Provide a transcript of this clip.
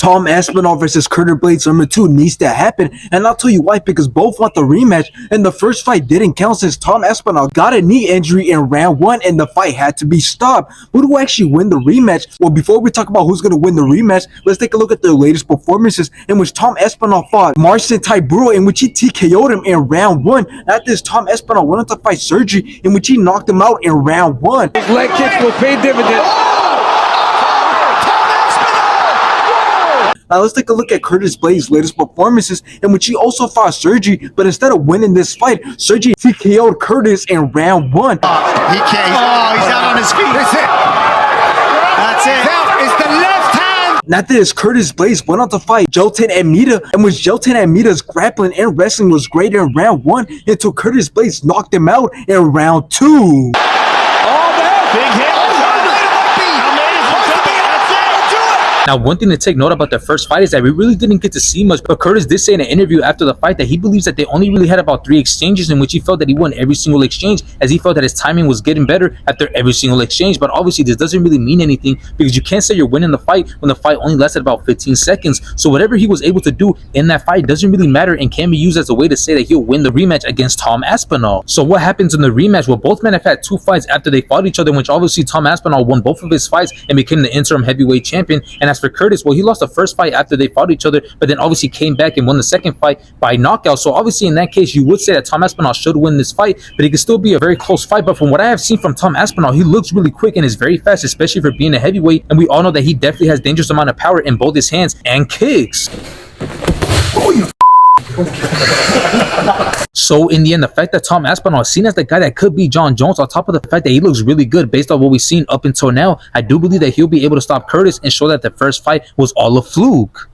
Tom Aspinall versus Curtis Blaydes #2 needs to happen, and I'll tell you why, because both want the rematch, and the first fight didn't count since Tom Aspinall got a knee injury in round 1 and the fight had to be stopped. Who do actually win the rematch? Well, before we talk about who's going to win the rematch, let's take a look at their latest performances, in which Tom Aspinall fought Marcin Tybura, in which he TKO'd him in round 1. After this, Tom Aspinall went on to fight Sergey, in which he knocked him out in round 1. His leg kicks will pay dividends. Now let's take a look at Curtis Blaydes' latest performances, in which he also fought Sergey, but instead of winning this fight, Sergey TKO'd Curtis in round 1. He can't. Oh, he's out on his feet. That's it. That's it. It's the left hand. After this, Curtis Blaydes went on to fight Jelton Almeida, in which Jelton Almeida's grappling and wrestling was great in round 1 until Curtis Blaydes knocked him out in round 2. All that big hit. Now, one thing to take note about the first fight is that we really didn't get to see much, but Curtis did say in an interview after the fight that he believes that they only really had about 3 exchanges, in which he felt that he won every single exchange, as he felt that his timing was getting better after every single exchange. But obviously this doesn't really mean anything, because you can't say you're winning the fight when the fight only lasted about 15 seconds. So whatever he was able to do in that fight doesn't really matter and can be used as a way to say that he'll win the rematch against Tom Aspinall. So what happens in the rematch? Well, both men have had 2 fights after they fought each other, in which obviously Tom Aspinall won both of his fights and became the interim heavyweight champion. And as for Curtis, well, he lost the first fight after they fought each other, but then obviously came back and won the second fight by knockout. So obviously in that case, you would say that Tom Aspinall should win this fight, but it could still be a very close fight. But from what I have seen from Tom Aspinall, he looks really quick and is very fast, especially for being a heavyweight. And we all know that he definitely has dangerous amount of power in both his hands and kicks. So in the end, the fact that Tom Aspinall is seen as the guy that could be John Jones, on top of the fact that he looks really good based on what we've seen up until now, I do believe that he'll be able to stop Curtis and show that the first fight was all a fluke.